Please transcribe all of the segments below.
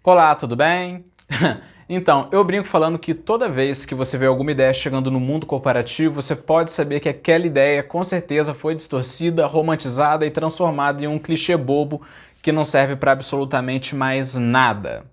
Olá, tudo bem? Então, eu brinco falando que toda vez que você vê alguma ideia chegando no mundo corporativo, você pode saber que aquela ideia com certeza foi distorcida, romantizada e transformada em um clichê bobo que não serve para absolutamente mais nada.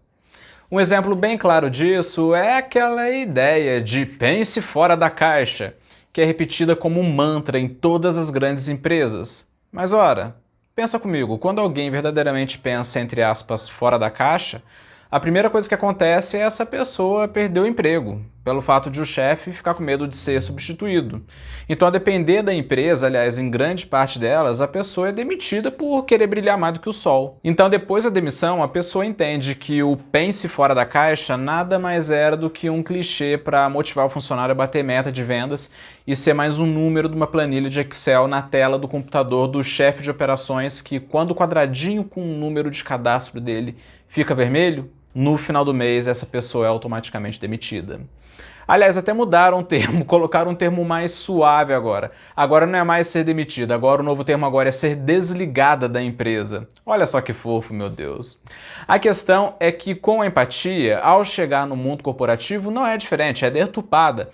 Um exemplo bem claro disso é aquela ideia de pense fora da caixa, que é repetida como um mantra em todas as grandes empresas. Mas ora, pensa comigo, quando alguém verdadeiramente pensa, entre aspas, fora da caixa, a primeira coisa que acontece é essa pessoa perder o emprego, pelo fato de o chefe ficar com medo de ser substituído. Então, a depender da empresa, aliás, em grande parte delas, a pessoa é demitida por querer brilhar mais do que o sol. Então, depois da demissão, a pessoa entende que o pense fora da caixa nada mais era do que um clichê para motivar o funcionário a bater meta de vendas e ser mais um número de uma planilha de Excel na tela do computador do chefe de operações que, quando o quadradinho com o número de cadastro dele fica vermelho, no final do mês essa pessoa é automaticamente demitida. Aliás, até mudaram o termo, colocaram um termo mais suave agora. Agora não é mais ser demitida, agora o novo termo agora é ser desligada da empresa. Olha só que fofo, meu Deus. A questão é que com a empatia, ao chegar no mundo corporativo, não é diferente, é deturpada.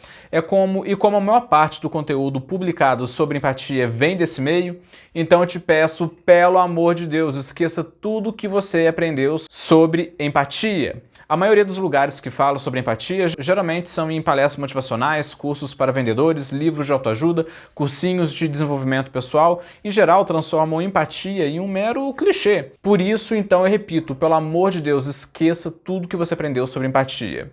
Como a maior parte do conteúdo publicado sobre empatia vem desse meio, então eu te peço, pelo amor de Deus, esqueça tudo que você aprendeu sobre empatia. A maioria dos lugares que falam sobre empatia geralmente são em palestras motivacionais, cursos para vendedores, livros de autoajuda, cursinhos de desenvolvimento pessoal. Em geral, transformam empatia em um mero clichê. Por isso, então, eu repito, pelo amor de Deus, esqueça tudo que você aprendeu sobre empatia.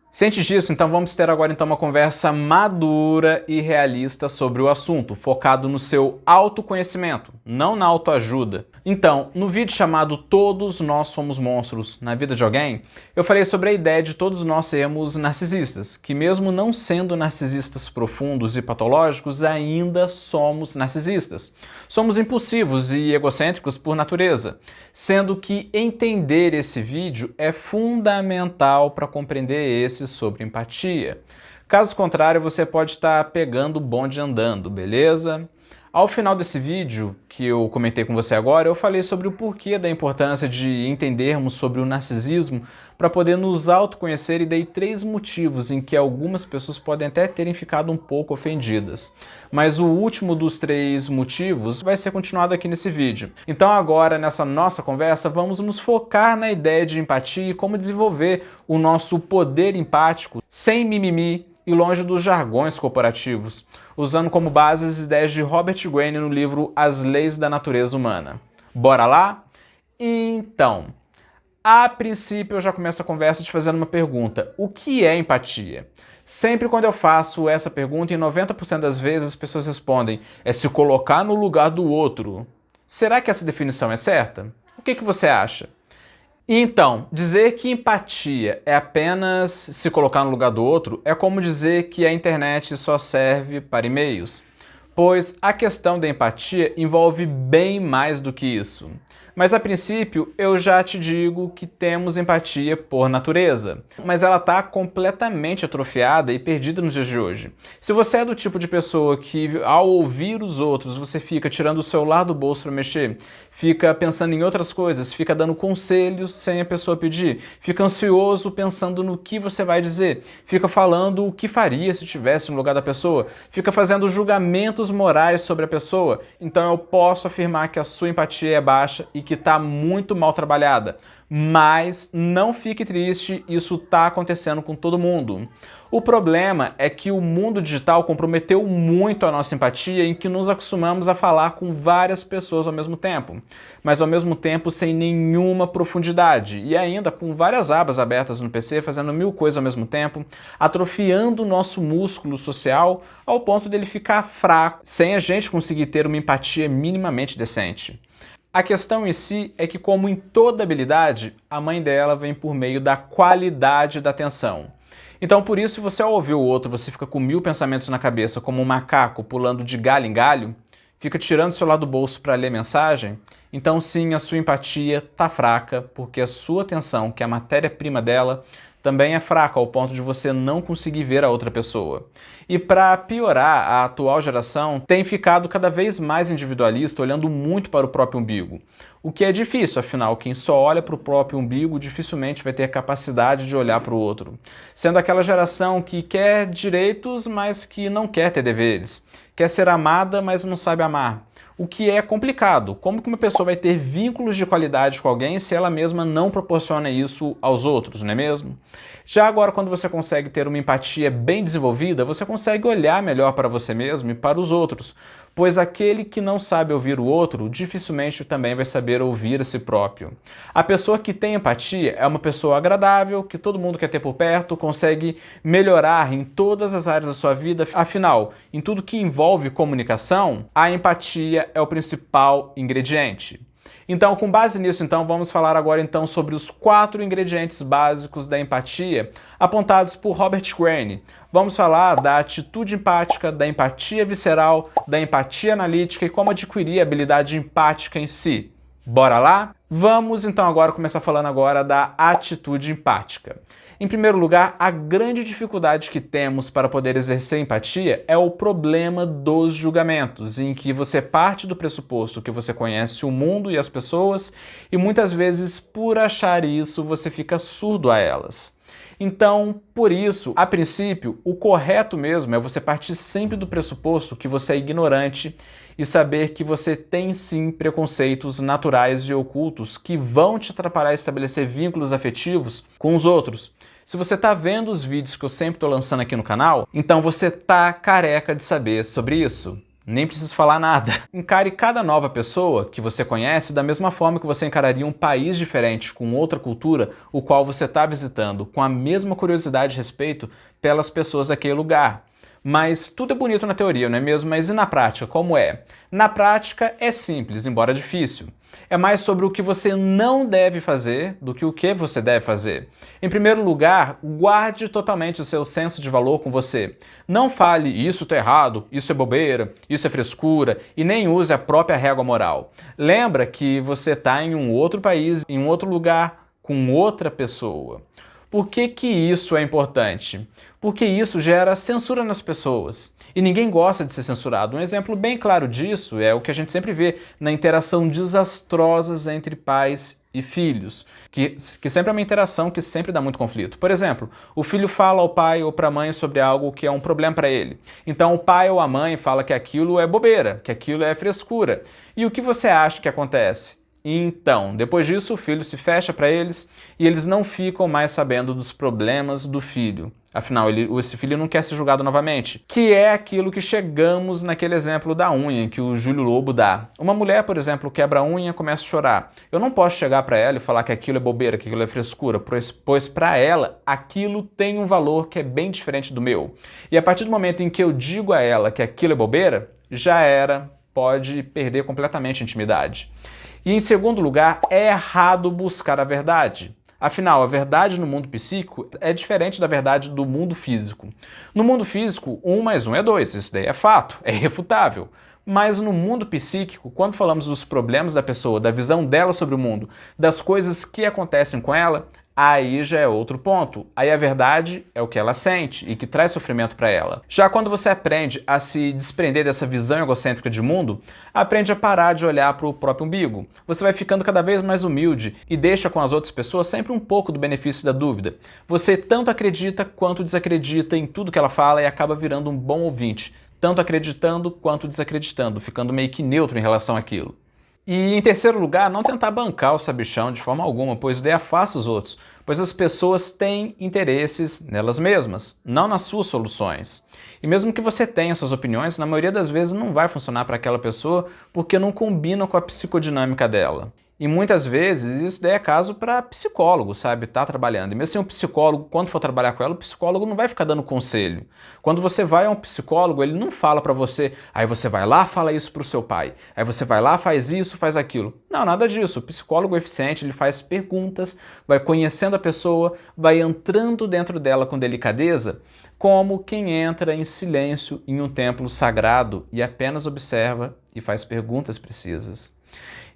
Ciente disso, então vamos ter agora uma conversa madura e realista sobre o assunto, focado no seu autoconhecimento, não na autoajuda. Então, no vídeo chamado Todos Nós Somos Monstros na Vida de Alguém, eu falei sobre a ideia de todos nós sermos narcisistas, que mesmo não sendo narcisistas profundos e patológicos, ainda somos narcisistas. Somos impulsivos e egocêntricos por natureza, sendo que entender esse vídeo é fundamental para compreender esse sobre empatia. Caso contrário, você pode estar pegando o bonde andando, beleza? Ao final desse vídeo, que eu comentei com você agora, eu falei sobre o porquê da importância de entendermos sobre o narcisismo para poder nos autoconhecer e dei 3 motivos em que algumas pessoas podem até terem ficado um pouco ofendidas. Mas o último dos 3 motivos vai ser continuado aqui nesse vídeo. Então agora, nessa nossa conversa, vamos nos focar na ideia de empatia e como desenvolver o nosso poder empático sem mimimi e longe dos jargões corporativos, usando como base as ideias de Robert Greene no livro As Leis da Natureza Humana. Bora lá? Então, a princípio eu já começo a conversa te fazendo uma pergunta. O que é empatia? Sempre quando eu faço essa pergunta, em 90% das vezes as pessoas respondem é se colocar no lugar do outro. Será que essa definição é certa? O que você acha? Então, dizer que empatia é apenas se colocar no lugar do outro é como dizer que a internet só serve para e-mails, pois a questão da empatia envolve bem mais do que isso. Mas a princípio, eu já te digo que temos empatia por natureza, mas ela está completamente atrofiada e perdida nos dias de hoje. Se você é do tipo de pessoa que, ao ouvir os outros, você fica tirando o celular do bolso para mexer, fica pensando em outras coisas, fica dando conselhos sem a pessoa pedir, fica ansioso pensando no que você vai dizer, fica falando o que faria se estivesse no lugar da pessoa, fica fazendo julgamentos morais sobre a pessoa, então eu posso afirmar que a sua empatia é baixa e que está muito mal trabalhada. Mas não fique triste, isso está acontecendo com todo mundo. O problema é que o mundo digital comprometeu muito a nossa empatia em que nos acostumamos a falar com várias pessoas ao mesmo tempo, mas ao mesmo tempo sem nenhuma profundidade e ainda com várias abas abertas no PC, fazendo 1000 coisas ao mesmo tempo, atrofiando o nosso músculo social ao ponto dele ficar fraco, sem a gente conseguir ter uma empatia minimamente decente. A questão em si é que, como em toda habilidade, a mãe dela vem por meio da qualidade da atenção. Então, por isso, se você ao ouvir o outro, você fica com 1000 pensamentos na cabeça, como um macaco pulando de galho em galho, fica tirando o celular do bolso para ler mensagem, então sim, a sua empatia tá fraca, porque a sua atenção, que é a matéria-prima dela, também é fraca ao ponto de você não conseguir ver a outra pessoa. E para piorar, a atual geração tem ficado cada vez mais individualista, olhando muito para o próprio umbigo. O que é difícil, afinal, quem só olha para o próprio umbigo dificilmente vai ter capacidade de olhar para o outro. Sendo aquela geração que quer direitos, mas que não quer ter deveres. Quer ser amada, mas não sabe amar. O que é complicado. Como que uma pessoa vai ter vínculos de qualidade com alguém se ela mesma não proporciona isso aos outros, não é mesmo? Já agora, quando você consegue ter uma empatia bem desenvolvida, você consegue olhar melhor para você mesmo e para os outros, pois aquele que não sabe ouvir o outro, dificilmente também vai saber ouvir a si próprio. A pessoa que tem empatia é uma pessoa agradável, que todo mundo quer ter por perto, consegue melhorar em todas as áreas da sua vida. Afinal, em tudo que envolve comunicação, a empatia é o principal ingrediente. Então, com base nisso, vamos falar agora sobre os 4 ingredientes básicos da empatia, apontados por Robert Greene. Vamos falar da atitude empática, da empatia visceral, da empatia analítica e como adquirir a habilidade empática em si. Bora lá? Vamos agora começar falando agora da atitude empática. Em primeiro lugar, a grande dificuldade que temos para poder exercer empatia é o problema dos julgamentos, em que você parte do pressuposto que você conhece o mundo e as pessoas e muitas vezes, por achar isso, você fica surdo a elas. Então, por isso, a princípio, o correto mesmo é você partir sempre do pressuposto que você é ignorante e saber que você tem sim preconceitos naturais e ocultos que vão te atrapalhar a estabelecer vínculos afetivos com os outros. Se você está vendo os vídeos que eu sempre estou lançando aqui no canal, então você está careca de saber sobre isso. Nem preciso falar nada. Encare cada nova pessoa que você conhece da mesma forma que você encararia um país diferente, com outra cultura, o qual você está visitando, com a mesma curiosidade a respeito pelas pessoas daquele lugar. Mas tudo é bonito na teoria, não é mesmo? Mas e na prática, como é? Na prática é simples, embora difícil. É mais sobre o que você não deve fazer do que o que você deve fazer. Em primeiro lugar, guarde totalmente o seu senso de valor com você. Não fale isso tá errado, isso é bobeira, isso é frescura e nem use a própria régua moral. Lembra que você está em um outro país, em um outro lugar, com outra pessoa. Por que isso é importante? Porque isso gera censura nas pessoas. E ninguém gosta de ser censurado. Um exemplo bem claro disso é o que a gente sempre vê na interação desastrosa entre pais e filhos, que sempre é uma interação que sempre dá muito conflito. Por exemplo, o filho fala ao pai ou para a mãe sobre algo que é um problema para ele. Então o pai ou a mãe fala que aquilo é bobeira, que aquilo é frescura. E o que você acha que acontece? Então, depois disso, o filho se fecha para eles e eles não ficam mais sabendo dos problemas do filho. Afinal, esse filho não quer ser julgado novamente. Que é aquilo que chegamos naquele exemplo da unha que o Júlio Lobo dá. Uma mulher, por exemplo, quebra a unha e começa a chorar. Eu não posso chegar para ela e falar que aquilo é bobeira, que aquilo é frescura, pois para ela aquilo tem um valor que é bem diferente do meu. E a partir do momento em que eu digo a ela que aquilo é bobeira, já era, pode perder completamente a intimidade. E em segundo lugar, é errado buscar a verdade. Afinal, a verdade no mundo psíquico é diferente da verdade do mundo físico. No mundo físico, 1 mais 1 é 2, isso daí é fato, é irrefutável. Mas no mundo psíquico, quando falamos dos problemas da pessoa, da visão dela sobre o mundo, das coisas que acontecem com ela, aí já é outro ponto. Aí a verdade é o que ela sente e que traz sofrimento para ela. Já quando você aprende a se desprender dessa visão egocêntrica de mundo, aprende a parar de olhar para o próprio umbigo. Você vai ficando cada vez mais humilde e deixa com as outras pessoas sempre um pouco do benefício da dúvida. Você tanto acredita quanto desacredita em tudo que ela fala e acaba virando um bom ouvinte, tanto acreditando quanto desacreditando, ficando meio que neutro em relação àquilo. E em terceiro lugar, não tentar bancar o sabichão de forma alguma, pois daí afasta os outros, pois as pessoas têm interesses nelas mesmas, não nas suas soluções. E mesmo que você tenha suas opiniões, na maioria das vezes não vai funcionar para aquela pessoa porque não combina com a psicodinâmica dela. E muitas vezes isso daí é caso para psicólogo, sabe? Tá trabalhando. E mesmo assim um psicólogo, quando for trabalhar com ela, o psicólogo não vai ficar dando conselho. Quando você vai a um psicólogo, ele não fala para você, aí você vai lá, fala isso pro seu pai. Aí você vai lá, faz isso, faz aquilo. Não, nada disso. O psicólogo eficiente, ele faz perguntas, vai conhecendo a pessoa, vai entrando dentro dela com delicadeza, como quem entra em silêncio em um templo sagrado e apenas observa e faz perguntas precisas.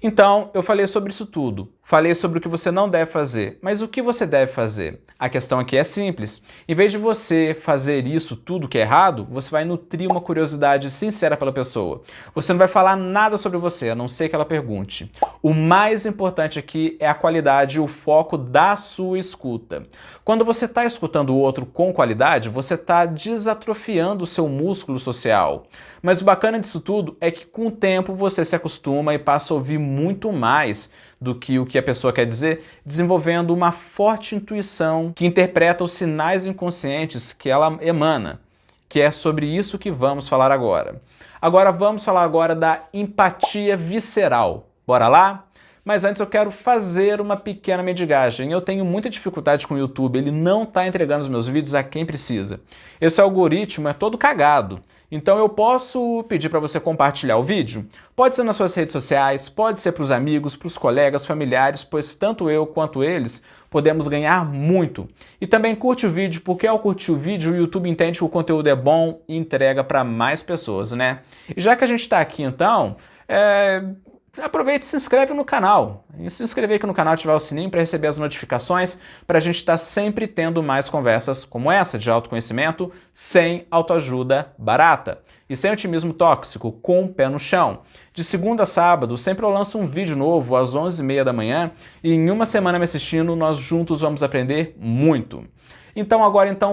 Então, eu falei sobre isso tudo. Falei sobre o que você não deve fazer, mas o que você deve fazer? A questão aqui é simples. Em vez de você fazer isso tudo que é errado, você vai nutrir uma curiosidade sincera pela pessoa. Você não vai falar nada sobre você, a não ser que ela pergunte. O mais importante aqui é a qualidade e o foco da sua escuta. Quando você está escutando o outro com qualidade, você está desatrofiando o seu músculo social. Mas o bacana disso tudo é que com o tempo você se acostuma e passa a ouvir muito mais do que o que a pessoa quer dizer, desenvolvendo uma forte intuição que interpreta os sinais inconscientes que ela emana, que é sobre isso que vamos falar agora. Vamos falar agora da empatia visceral. Bora lá? Mas antes eu quero fazer uma pequena mendigagem. Eu tenho muita dificuldade com o YouTube, ele não está entregando os meus vídeos a quem precisa. Esse algoritmo é todo cagado. Então eu posso pedir para você compartilhar o vídeo? Pode ser nas suas redes sociais, pode ser para os amigos, para os colegas, familiares, pois tanto eu quanto eles podemos ganhar muito. E também curte o vídeo, porque ao curtir o vídeo o YouTube entende que o conteúdo é bom e entrega para mais pessoas, né? E já que a gente está aqui então, aproveita e se inscreve no canal. E se inscrever aqui no canal, ativar o sininho para receber as notificações, para a gente estar sempre tendo mais conversas como essa de autoconhecimento, sem autoajuda barata e sem otimismo tóxico, com o pé no chão. De segunda a sábado, sempre eu lanço um vídeo novo às 11h30 da manhã e em uma semana me assistindo, nós juntos vamos aprender muito. Então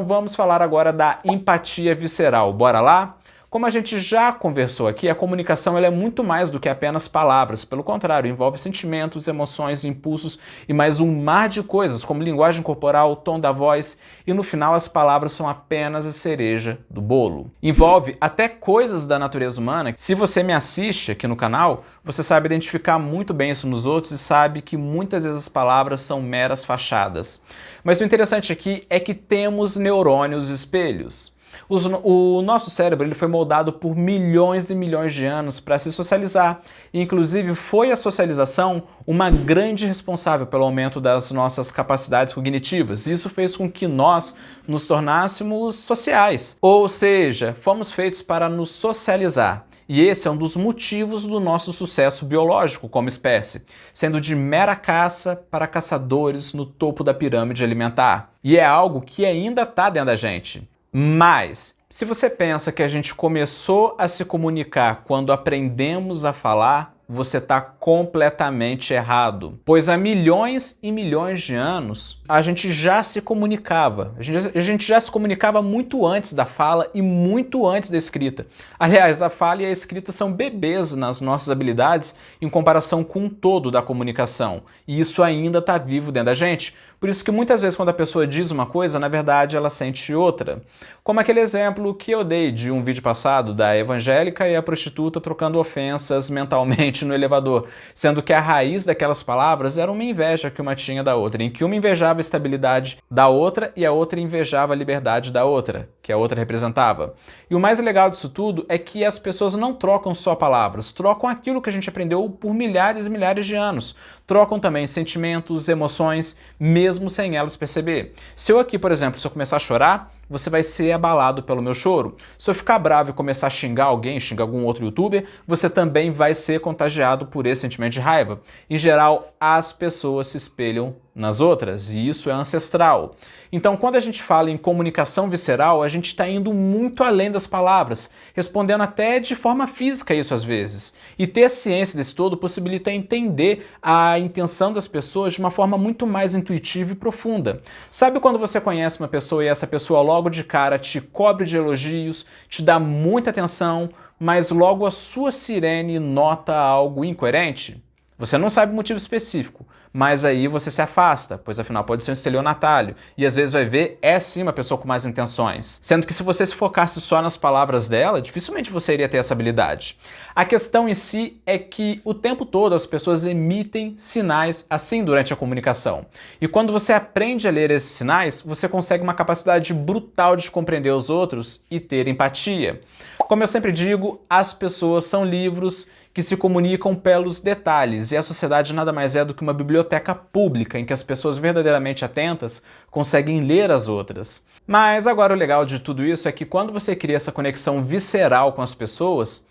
vamos falar agora da empatia visceral. Bora lá? Como a gente já conversou aqui, a comunicação ela é muito mais do que apenas palavras. Pelo contrário, envolve sentimentos, emoções, impulsos e mais um mar de coisas, como linguagem corporal, tom da voz e no final as palavras são apenas a cereja do bolo. Envolve até coisas da natureza humana. Se você me assiste aqui no canal, você sabe identificar muito bem isso nos outros e sabe que muitas vezes as palavras são meras fachadas. Mas o interessante aqui é que temos neurônios espelhos. O nosso cérebro ele foi moldado por milhões e milhões de anos para se socializar. E, inclusive, foi a socialização uma grande responsável pelo aumento das nossas capacidades cognitivas. Isso fez com que nós nos tornássemos sociais. Ou seja, fomos feitos para nos socializar. E esse é um dos motivos do nosso sucesso biológico como espécie, sendo de mera caça para caçadores no topo da pirâmide alimentar. E é algo que ainda está dentro da gente. Mas, se você pensa que a gente começou a se comunicar quando aprendemos a falar, você está completamente errado. Pois há milhões e milhões de anos, a gente já se comunicava. A gente já se comunicava muito antes da fala e muito antes da escrita. Aliás, a fala e a escrita são bebês nas nossas habilidades em comparação com o todo da comunicação. E isso ainda está vivo dentro da gente. Por isso que muitas vezes quando a pessoa diz uma coisa, na verdade ela sente outra. Como aquele exemplo que eu dei de um vídeo passado da evangélica e a prostituta trocando ofensas mentalmente no elevador, sendo que a raiz daquelas palavras era uma inveja que uma tinha da outra, em que uma invejava a estabilidade da outra e a outra invejava a liberdade da outra, que a outra representava. E o mais legal disso tudo é que as pessoas não trocam só palavras, trocam aquilo que a gente aprendeu por milhares e milhares de anos. Trocam também sentimentos, emoções, mesmo sem elas perceber. Se eu aqui, por exemplo, se eu começar a chorar, você vai ser abalado pelo meu choro. Se eu ficar bravo e começar a xingar alguém, xingar algum outro youtuber, você também vai ser contagiado por esse sentimento de raiva. Em geral, as pessoas se espelham nas outras, e isso é ancestral. Então, quando a gente fala em comunicação visceral, a gente está indo muito além das palavras, respondendo até de forma física isso às vezes. E ter ciência desse todo possibilita entender a intenção das pessoas de uma forma muito mais intuitiva e profunda. Sabe quando você conhece uma pessoa e essa pessoa logo de cara te cobre de elogios, te dá muita atenção, mas logo a sua sirene nota algo incoerente? Você não sabe o motivo específico, mas aí você se afasta, pois afinal pode ser um estelionatário, e às vezes vai ver, é sim uma pessoa com mais intenções. Sendo que se você se focasse só nas palavras dela, dificilmente você iria ter essa habilidade. A questão em si é que o tempo todo as pessoas emitem sinais assim durante a comunicação. E quando você aprende a ler esses sinais, você consegue uma capacidade brutal de compreender os outros e ter empatia. Como eu sempre digo, as pessoas são livros que se comunicam pelos detalhes, e a sociedade nada mais é do que uma biblioteca pública em que as pessoas verdadeiramente atentas conseguem ler as outras. Mas agora o legal de tudo isso é que quando você cria essa conexão visceral com as pessoas,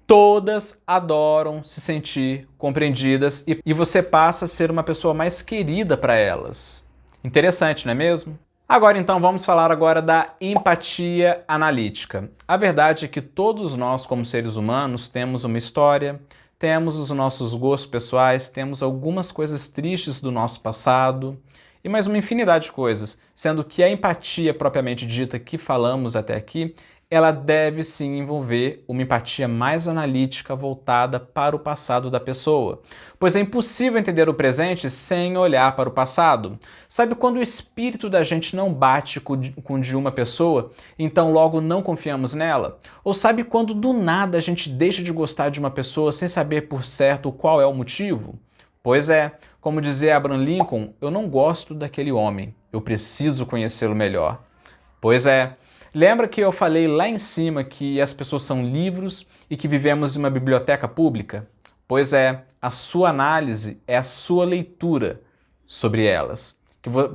Todas adoram se sentir compreendidas e você passa a ser uma pessoa mais querida para elas. Interessante, não é mesmo? Agora então vamos falar agora da empatia analítica. A verdade é que todos nós, como seres humanos, temos uma história, temos os nossos gostos pessoais, temos algumas coisas tristes do nosso passado e mais uma infinidade de coisas, sendo que a empatia propriamente dita que falamos até aqui, ela deve sim envolver uma empatia mais analítica voltada para o passado da pessoa, pois é impossível entender o presente sem olhar para o passado. Sabe quando o espírito da gente não bate com o de uma pessoa, então logo não confiamos nela? Ou sabe quando do nada a gente deixa de gostar de uma pessoa sem saber por certo qual é o motivo? Pois é, como dizia Abraham Lincoln, eu não gosto daquele homem, eu preciso conhecê-lo melhor. Pois é. Lembra que eu falei lá em cima que as pessoas são livros e que vivemos em uma biblioteca pública? Pois é, a sua análise é a sua leitura sobre elas,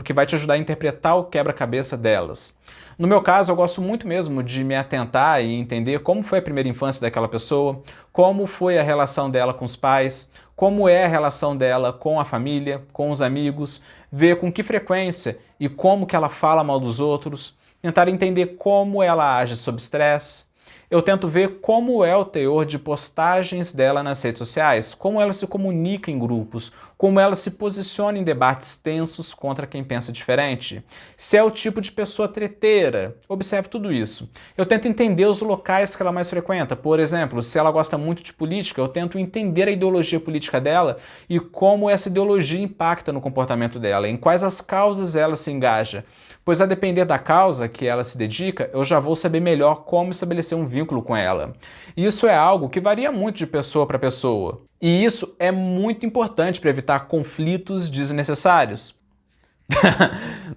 que vai te ajudar a interpretar o quebra-cabeça delas. No meu caso, eu gosto muito mesmo de me atentar e entender como foi a primeira infância daquela pessoa, como foi a relação dela com os pais, como é a relação dela com a família, com os amigos, ver com que frequência e como que ela fala mal dos outros, tentar entender como ela age sob estresse. Eu tento ver como é o teor de postagens dela nas redes sociais, como ela se comunica em grupos, como ela se posiciona em debates tensos contra quem pensa diferente. Se é o tipo de pessoa treteira, observe tudo isso. Eu tento entender os locais que ela mais frequenta. Por exemplo, se ela gosta muito de política, eu tento entender a ideologia política dela e como essa ideologia impacta no comportamento dela, em quais as causas ela se engaja. Pois a depender da causa que ela se dedica, eu já vou saber melhor como estabelecer um vínculo com ela. E isso é algo que varia muito de pessoa para pessoa. E isso é muito importante para evitar conflitos desnecessários.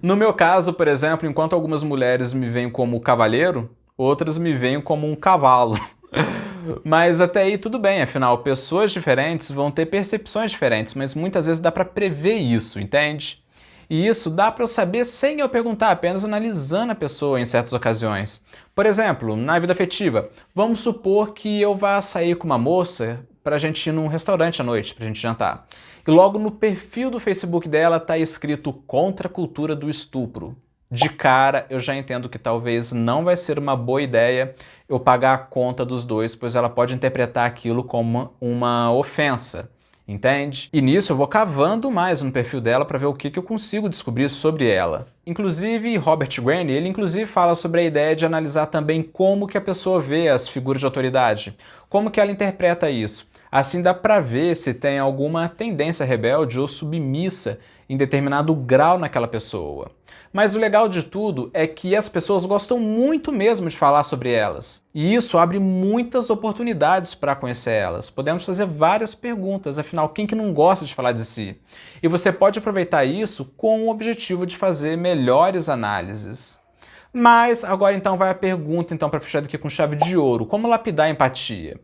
No meu caso, por exemplo, enquanto algumas mulheres me veem como cavalheiro, outras me veem como um cavalo. Mas até aí tudo bem, afinal, pessoas diferentes vão ter percepções diferentes, mas muitas vezes dá para prever isso, entende? E isso dá para eu saber sem eu perguntar, apenas analisando a pessoa em certas ocasiões. Por exemplo, na vida afetiva, vamos supor que eu vá sair com uma moça para a gente ir num restaurante à noite, para a gente jantar. E logo no perfil do Facebook dela está escrito contra a cultura do estupro. De cara, eu já entendo que talvez não vai ser uma boa ideia eu pagar a conta dos dois, pois ela pode interpretar aquilo como uma ofensa. Entende? E nisso eu vou cavando mais no perfil dela para ver o que eu consigo descobrir sobre ela. Inclusive, Robert Greene, ele inclusive fala sobre a ideia de analisar também como que a pessoa vê as figuras de autoridade, como que ela interpreta isso. Assim dá para ver se tem alguma tendência rebelde ou submissa em determinado grau naquela pessoa. Mas o legal de tudo é que as pessoas gostam muito mesmo de falar sobre elas. E isso abre muitas oportunidades para conhecer elas. Podemos fazer várias perguntas, afinal, quem que não gosta de falar de si? E você pode aproveitar isso com o objetivo de fazer melhores análises. Mas agora então vai a pergunta então para fechar aqui com chave de ouro. Como lapidar a empatia?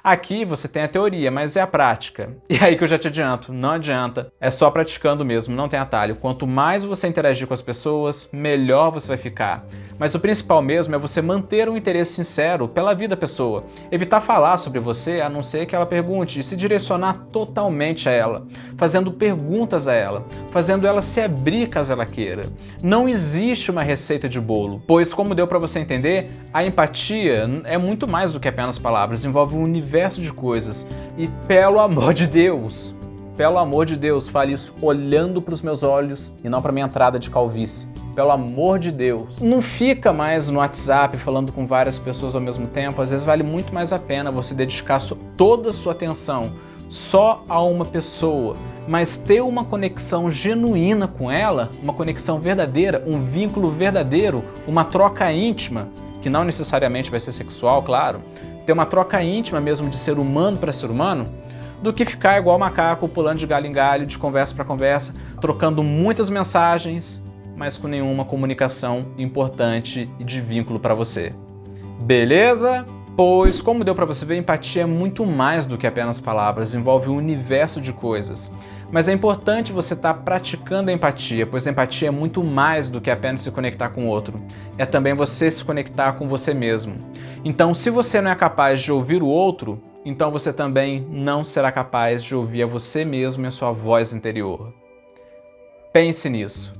Aqui você tem a teoria, mas é a prática. E aí que eu já te adianto, não adianta, é só praticando mesmo, não tem atalho. Quanto mais você interagir com as pessoas, melhor você vai ficar. Mas o principal mesmo é você manter um interesse sincero pela vida da pessoa. Evitar falar sobre você, a não ser que ela pergunte, e se direcionar totalmente a ela, fazendo perguntas a ela, fazendo ela se abrir caso ela queira. Não existe uma receita de bolo, pois como deu para você entender, a empatia é muito mais do que apenas palavras, envolve um universo de coisas. E pelo amor de Deus, fale isso olhando para os meus olhos e não para minha entrada de calvície. Pelo amor de Deus. Não fica mais no WhatsApp falando com várias pessoas ao mesmo tempo. Às vezes vale muito mais a pena você dedicar toda a sua atenção só a uma pessoa, mas ter uma conexão genuína com ela, uma conexão verdadeira, um vínculo verdadeiro, uma troca íntima, que não necessariamente vai ser sexual, claro, ter uma troca íntima mesmo de ser humano para ser humano, do que ficar igual macaco, pulando de galho em galho, de conversa para conversa, trocando muitas mensagens, mas com nenhuma comunicação importante e de vínculo para você. Beleza? Pois, como deu para você ver, empatia é muito mais do que apenas palavras, envolve um universo de coisas. Mas é importante você estar praticando a empatia, pois a empatia é muito mais do que apenas se conectar com o outro. É também você se conectar com você mesmo. Então, se você não é capaz de ouvir o outro, então você também não será capaz de ouvir a você mesmo e a sua voz interior. Pense nisso.